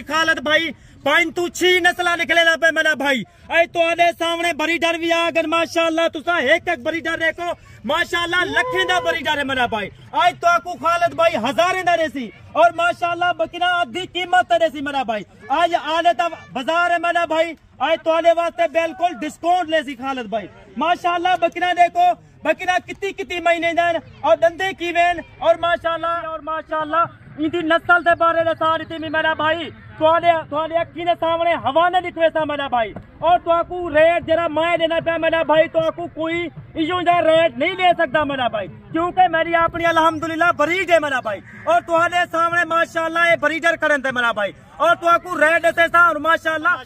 खालिद भाई 5 तो 6 नस्ल निकले पे मेरा भाई। अज तुहाडे सामने ब्रीडर भी आ गए माशाअल्लाह। तुसा एक एक ब्रीडर देखो माशाअल्लाह, लखें दा ब्रीडर है मेरा भाई। आज तो आपको खालिद भाई हजारें दा देसी और माशाअल्लाह बकरा आधी कीमत देसी मेरा भाई। आज आले ता बाजार है मेरा भाई। आज तुहाडे वास्ते बिल्कुल डिस्काउंट लेसी खालिद भाई। माशाअल्लाह बकरा देखो, बकरा कितनी महीने दैन और दंदे कीवेन और माशाअल्लाह इनकी नस्ल के बारे दसा दी मेरा भाई। तुहाडे अखी के सामने हवाले लिखवे सा मेरा भाई। और तो रेट जरा मैं देना पाया मेरा भाई, तो कोई इशू का रेट नहीं ले सकता मेरा भाई, क्योंकि मेरी अपनी अल्हम्दुलिल्लाह ब्रीड है मेरा भाई। और तुहाडे सामने माशाअल्लाह ये ब्रीडर करन थे मेरा भाई। और तो रेट दसे सा और माशाअल्लाह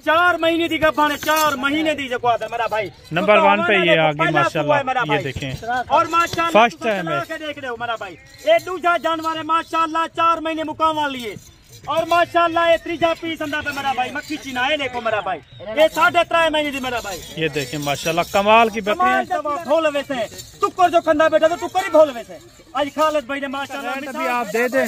4 महीने की गब्बा ने 4 महीने दी जगह है मेरा भाई। नंबर 1 पे ये आगे माशाअल्लाह, ये देखें और माशाअल्लाह फर्स्ट टाइम है, देख रहे हो मेरा भाई। ये दूसरा जानवर है माशाअल्लाह 4 महीने मुकाम लिए और माशाअल्लाह ये तीसरा पीस अंदर पे मेरा भाई। मक्खी चीना है देखो मेरा भाई, ये 3.5 महीने दी मेरा भाई। ये देखें माशाअल्लाह कमाल की बकरी है। भोल वैसे टुक्कर जो खंदा बेटा तो टुक्कर ही भोल वैसे। आज खालिद भाई ने माशाअल्लाह भी आप दे दे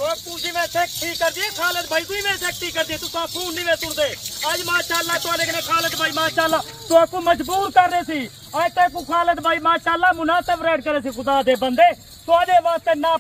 पूंजी में सेक्टी कर दिए खालिद भाई, कोई में सेक्टी कर दिए तू तो फोन नहीं में सुन दे। आज माशाअल्लाह तो लेकिन खालिद भाई माशाअल्लाह तो आपको मजबूर कर रहे सी। आज तक खालिद भाई माशाअल्लाह मुनासिब रेट करे सी खुदा दे बंदे। तो वास्ते ना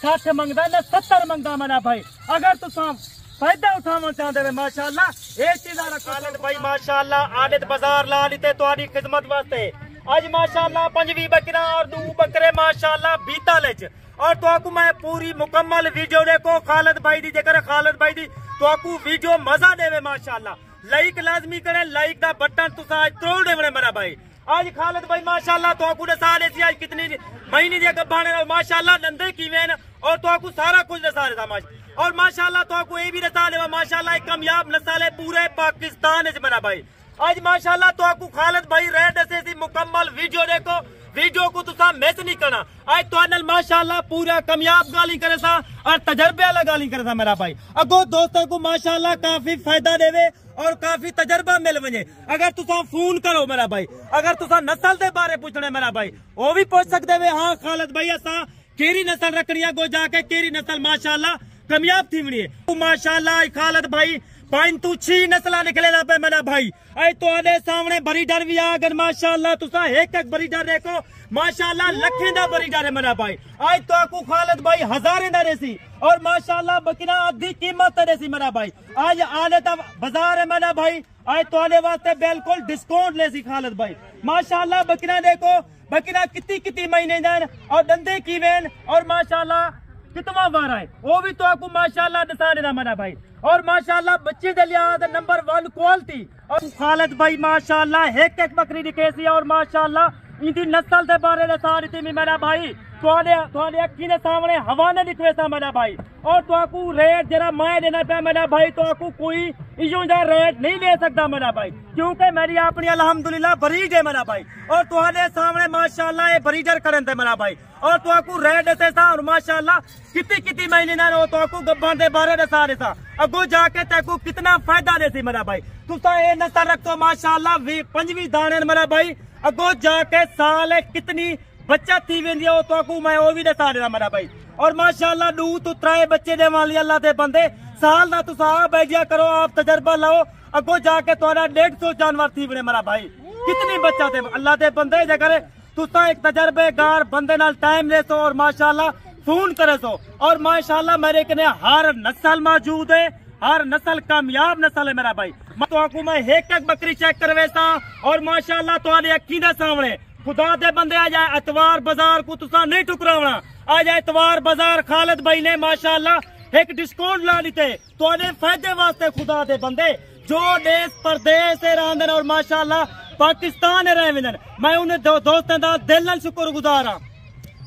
60 मंगदा ना 70 मंगदा मेरा भाई। अगर तुम फायदा उठाना चाहते हो माशाअल्लाह ये चीज खालिद भाई माशाअल्लाह आदत बाजार ला लीते तुम्हारी खिदमत वास्ते। आज माशाअल्लाह 5 बकरा और 2 बकरे माशाअल्लाह 42 और तो आपको मैं पूरी मुकम्मल वीडियो देखो खालिद भाई दी। जेकर खालिद भाई दी तो आपको वीडियो मजा देवे माशाअल्लाह। लाइक लाजमी करे, लाइक दा बटन तुसा आज तोड़ देवने मेरा भाई। आज खालिद भाई माशाअल्लाह तो आपको दसा दे सी आज कितनी महीने दी गब्बाने माशाअल्लाह दंदे कीवेन और तो आपको सारा कुछ दसा देता माशा। और माशाअल्लाह तो आपको ये भी दसा देवा माशाअल्लाह एक कामयाब नस्ल है पूरे पाकिस्तान है मेरा भाई। आज माशाअल्लाह तो आपको खालिद भाई रेट दसे सी मुकम्मल वीडियो देखो, वीडियो को तुसा मिस नहीं करना। आज तो माशाअल्लाह पूरा कामयाब गाली करे सा और तजर्बे वाला गाली करे सा मेरा भाई। अगो दोस्तों को माशाअल्लाह काफी फायदा देवे और काफी तजर्बा मिल वजे। अगर तुसा फोन करो मेरा भाई, अगर तुसा नस्ल के बारे पूछने मेरा भाई वो भी पूछ सकते वे। हाँ खालिद भाई असा केरी नस्ल रखनी है, गो जाके केरी नस्ल माशाअल्लाह कामयाब थी बनी है माशाअल्लाह। खालिद भाई 5 तो 6 नस्ल निकले पे मेरा भाई। अज तुहाडे सामने ब्रीडर भी आ गए माशाअल्लाह। तुसा एक एक ब्रीडर देखो माशाअल्लाह, लखें दा ब्रीडर है मेरा भाई। आज तो आपको खालिद भाई हजारें दा देसी और माशाअल्लाह बकरा आधी कीमत देसी मेरा भाई। आज आले ता बाजार है मेरा भाई। आज तुहाडे वास्ते बिल्कुल डिस्काउंट लेसी खालिद भाई। माशाअल्लाह बकरा देखो, बकरा कितनी महीने दैन और दंदे कीवेन और माशाअल्लाह कितना बार है वो भी तो आपको माशाअल्लाह दसा देना मेरा भाई। और माशाअल्लाह बच्चे के लिहाज नंबर 1 क्वालिटी। और खालिद भाई माशाअल्लाह एक एक बकरी दिखे सी और माशाअल्लाह इनकी नस्ल के बारे दसा दी मेरा भाई। तुहाडे अखी के सामने हवाले लिखवे सा मेरा भाई। और तो आपको रेट जरा मैं देना पाया मेरा भाई, तो आपको कोई इशू का रेट नहीं ले सकता मेरा भाई, क्योंकि मेरी अपनी अल्हम्दुलिल्लाह ब्रीड है मेरा भाई। और तुहाडे सामने माशाअल्लाह ये ब्रीडर करन थे मेरा भाई। और तो आपको रेट दसे सा और माशाअल्लाह कितनी महीने ना तो आपको गब्बा के बारे दसा दे सा। अगो जाके तेको कितना फायदा देसी मेरा भाई। तुसा ये नस्ल रखो माशाअल्लाह 25 दाने मेरा भाई। अगो जाके साल कितनी बच्चा थी वे तो मैं वो भी दसा देना मेरा भाई। और माशाअल्लाह 2 तो 3 बच्चे दे वाली अल्लाह दे बंदे साल ना तुसा बैठिया करो, आप तजर्बा लाओ। अगो जाके तुहाडा 150 जानवर थी बने मेरा भाई। कितनी बच्चा थे अल्लाह दे बंदे जेकर तुसा एक तजर्बेकार बंदे नाल टाइम ले सो और माशाअल्लाह फोन करे सो। और माशाअल्लाह मेरे कने हर नस्ल मौजूद है, हर नस्ल कामयाब नस्ल है मेरा भाई। तो आपको मैं एक एक बकरी चेक करवे सा और माशाअल्लाह तुहाडे अखी दे सामने खुदा दे बंदे आ जाए एतवार बाजार को तुसा नहीं ठुकरावना। आ जाए एतवार बाजार खालिद भाई ने माशाअल्लाह एक डिस्काउंट ला लीते तुहाडे फायदे वास्ते। खुदा दे बंदे जो देश परदेश से रहंदे और माशाअल्लाह पाकिस्तान रहंदे, मैं उन्हें दोस्तों का दिल नाल शुक्रगुजार हाँ।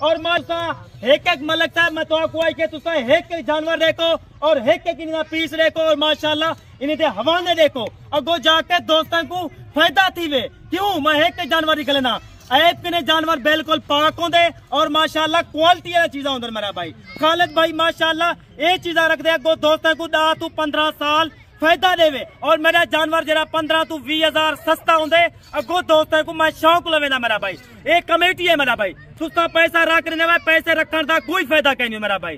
और माशा एक एक मलक साहब मैं तो आपको आई के तुसा एक एक जानवर देखो और एक एक इनका पीस देखो और माशाअल्लाह इन्हें हवाले देखो। अगो जाके दोस्तों को फायदा थी वे क्यों मैं एक एक जानवर निकलना। ऐप के जानवर बिल्कुल पाक होंगे और माशाअल्लाह क्वालिटी वाली चीजा होंगे मेरा भाई। खालिद भाई माशाअल्लाह ये चीजा रखते अगो दोस्तों को 10 तो 15 साल फायदा देवे। और मेरा जानवर जरा 15 तो 20 हजार सस्ता होंगे अगो दोस्तों को मैं शौक लवेदा मेरा भाई। एक कमेटी है मेरा भाई, तुसा पैसा रख रहे पैसे रखने का कोई फायदा कहीं नहीं मेरा भाई।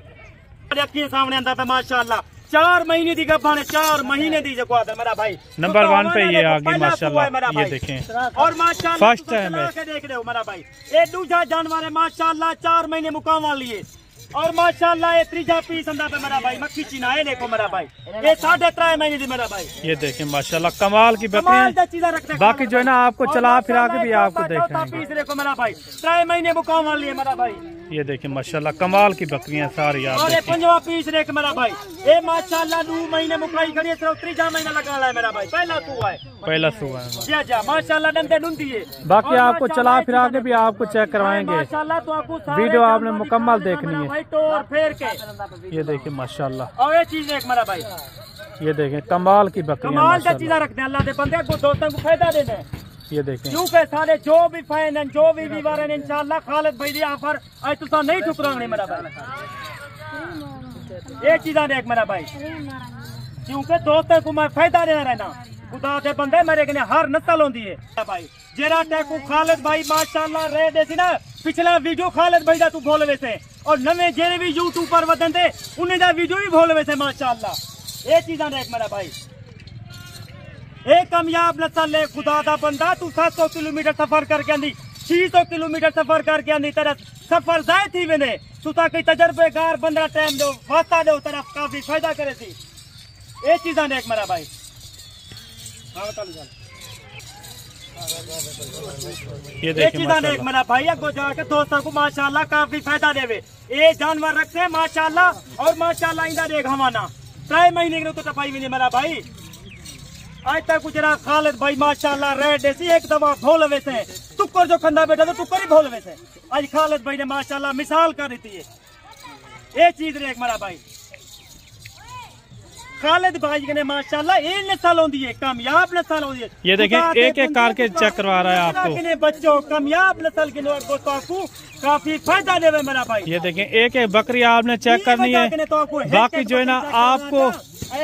अखी सामने आंदा था माशाअल्लाह 4 महीने दी गब्बा ने 4 महीने दी जो आदर मेरा भाई नंबर 1 पे ये आगे माशाल्लाह ये देखें और माशाल्लाह फर्स्ट टाइम है के देख रहे हो मेरा भाई ये दूसरा जानवर है माशाल्लाह 4 महीने मुकाम लिए और माशाल्लाह ये तीजा पीस अंदर पे मेरा भाई मक्खी चीना है देखो मेरा भाई ये 3.5 महीने दी मेरा भाई ये देखें माशाल्लाह कमाल की बकरी। बाकी जो है ना आपको चला फिरा के भी आपको देखेंगे। पीस देखो मेरा भाई 3 महीने मुकाम लिए मेरा भाई ये देखें माशाल्लाह कमाल की बकरियां सारी आप और ये 5वां पीस देख मेरा भाई ये माशाल्लाह 2 महीने मुकाई खड़ी है सिर्फ 3 महीना लगा है मेरा भाई पहला सुबह है जा माशाल्लाह डंडे ढूंढी है। बाकी आपको चला फिरा के भी आपको चेक करवाएंगे माशाल्लाह तो आपको वीडियो आपने मुकम्मल देखनी है। टोर फेर के ये देखें माशाल्लाह और ये चीज देख मेरा भाई ये देखें कमाल की बकरियां कमाल का चीजा रखते हैं अल्लाह दे बंदे को दोस्तों को फायदा देने ये देखें क्योंकि सारे जो भी फैन हैं जो भी व्यूअर हैं इंशाल्लाह खालिद भाई दी ऑफर आज तुसा नहीं ठुकराने मेरा भाई ये चीजा देख मेरा भाई क्योंकि दोस्तों को मैं फायदा देना रहना खुदा दे बंदे मेरे कने हर नस्ल होंदी है भाई जेरा टैकू खालिद भाई माशाल्लाह रह दे सी ना पिछला वीडियो खालिद भाई दा तू बोल वैसे और नवे जेरे भी यूट्यूब पर वदन दे उन्हें दा वीडियो भी बोल वैसे माशाल्लाह ये चीजा देख मेरा भाई एक कामयाब नस्ल है खुदा दा बंदा तू 700 किलोमीटर सफर करके आंदी 600 किलोमीटर सफर करके आंदी तेरा सफर जाए थी वेने तू ता कोई तजर्बेकार बंदा टाइम दो वास्ता दो तेरा काफी फायदा करे थी ये चीजा देख मेरा भाई ये चीजा देख मेरा भाई अगो जाके दोस्तों को माशाल्लाह काफी फायदा देवे ये जानवर रखते हैं माशाल्लाह और माशाल्लाह इंदा देख हमाना 3 महीने के तो टपाई भी नहीं मेरा भाई आज तक गुजरा खालिद भाई माशाल्लाह रेड देसी एक दफा भोल वैसे टुक्कर जो खंदा बेटा तो टुक्कर ही भोल वैसे आज खालिद भाई ने माशाल्लाह मिसाल कर दी है ये चीज देख मेरा भाई खालिद भाई ने माशाल्लाह ये नस्ल होती है कामयाब नस्ल होती है ये देखें एक एक करके चेक करवा रहा है आपको बच्चों कामयाब नस्ल के लोग आपको काफी फायदा देवे मेरा भाई ये देखें एक एक बकरी आपने चेक करनी है बाकी जो है ना आपको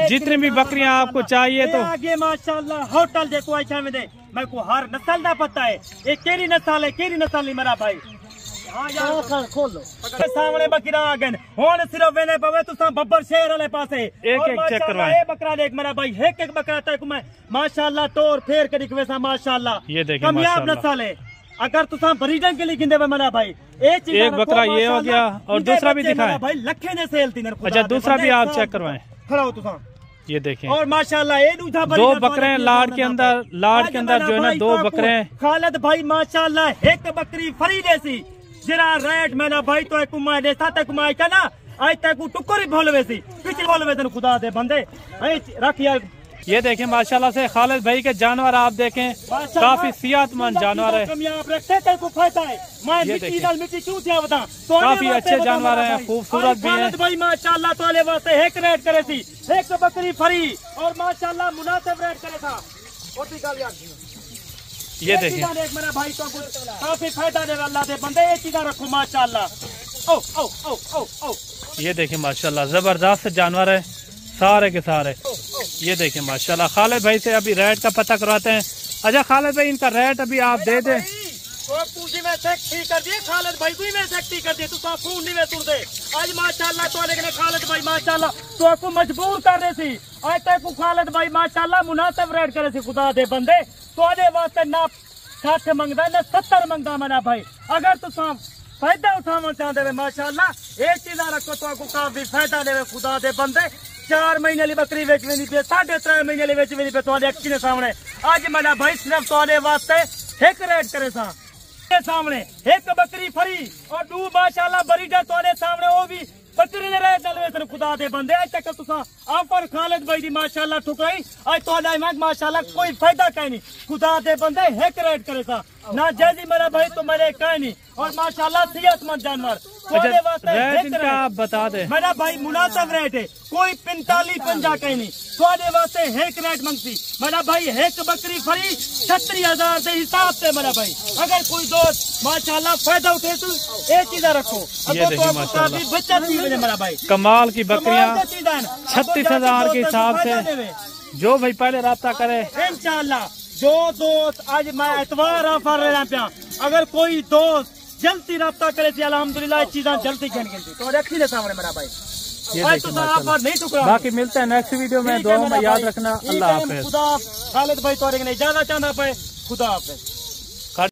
जितनी भी बकरियां आपको चाहिए तो आगे माशाल्लाह होटल देखो अच्छा में दे मैं को हर नस्ल का पता है ये केरी नस्ल है केरी नस्ल नहीं मेरा भाई खोल लो सामने बकरा आ गए हुन सिर्फ वेने पवे तुसा बब्बर शहर वाले पासे एक एक चेक करवाएं ये बकरा देख मेरा भाई एक एक बकरा तक मैं माशाल्लाह तोड़ फेर के दिखवे सा माशाल्लाह ये देखें कामयाब नस्ल है अगर तुसा ब्रीडिंग के लिए गिंदे मेरा भाई एक बकरा ये हो गया और दूसरा भी दिखाएं भाई लखे ने सेल थी अच्छा दूसरा भी आप चेक करवाएं खड़ा हो तुसा ये देखें और माशाल्लाह ये दूसरा 2 बकरे लाड के अंदर जो है ना 2 बकरे खालिद भाई माशाल्लाह एक बकरी फरी जैसी जरा रेट मेरा भाई तो एक कुमाई दे साथ कुमाई का ना आज तक टुक्कर ही बोल वैसी पिछले बोल वैसे खुदा दे बंदे रख यार ये देखें माशाल्लाह से खालिद भाई के जानवर आप देखें काफी सेहतमंद जानवर है कामयाब रखते तेरे को फायदा है मैं मिट्टी क्यों क्या बता काफी अच्छे जानवर हैं खूबसूरत भी हैं खालिद भाई माशाल्लाह तोले वास्ते एक रेट करे थी एक बकरी फरी और माशाल्लाह मुनासिब रेट करे था और भी गाल यार ये देखें मेरा भाई तो काफी फायदा देगा अल्लाह दे बंदे ये चीज़ा रखो माशाल्लाह ओ ओ ओ ओ ओ ये देखें माशाल्लाह जबरदस्त जानवर है सारे के सारे ये देखें माशाल्लाह खालिद भाई से अभी रेट का पता करवाते हैं। अच्छा खालिद भाई इनका रेट अभी आप दे दें में ठीक कर दिए खालिद भाई को में ठीक कर दिए तू फोन नहीं में सुन दे आज माशाल्लाह तो लेकिन खालिद भाई माशाल्लाह तो आपको मजबूर कर रहे सी आज तक खालिद भाई माशाल्लाह मुनासिब रेट करे सी खुदा दे बंदे तो वास्ते ना 60 मंगदा ना 70 मंगदा मेरा भाई अगर तू फायदा उठाना चाहते माशाल्लाह एक चीज रखो तो आपको काफी फायदा देवे खुदा दे बंदे 4 महीने वाली बकरी बेच भी नहीं पे 3.5 महीने वाली बेच भी नहीं पे तो अक्की ने सामने आज मेरा भाई सिर्फ तो वास्ते एक रेट करे सा सामने एक बकरी फरी और 2 माशाल्लाह बरीडा तोड़े सामने वो भी बकरी ने रहे चलवे खुदा दे बंदे आज तक तुसा ऑफर खालिद भाई दी माशाल्लाह ठुकराई आज तो माशाल्लाह कोई फायदा कहीं नहीं खुदा दे बंदे एक रेट करे सा ना जैसी मेरा भाई तो मेरे कहीं नहीं और माशाल्लाह सेहतमंद जानवर आप बता दे मेरा भाई मुनासिब रेट है कोई 45-50 कहीं नहीं थोड़े वास्ते एक रेट मंगती मेरा भाई एक बकरी फरी 36,000 के हिसाब से मेरा भाई अगर कोई दोस्त माशाल्लाह फायदा उठे तो एक चीज रखो बच्चा मेरा भाई कमाल की बकरियां 36,000 के हिसाब से जो भाई पहले राब्ता करे इंशाल्लाह जो दोस्त आज मैं एतवार ऑफर रहा पिया अगर कोई दोस्त जल्दी राब्ता करे थी अल्हम्दुलिल्लाह चीज़ा जल्दी खेल गई तो रखी दे सामने मेरा भाई ये आज देखिए तो आप माशाल्लाह। नहीं टुकड़ा बाकी मिलते हैं नेक्स्ट वीडियो में, दुआ में याद रखना। अल्लाह हाफिज। खुदा खालिद भाई तोरे ने ज्यादा चाहना पे खुदा हाफिज।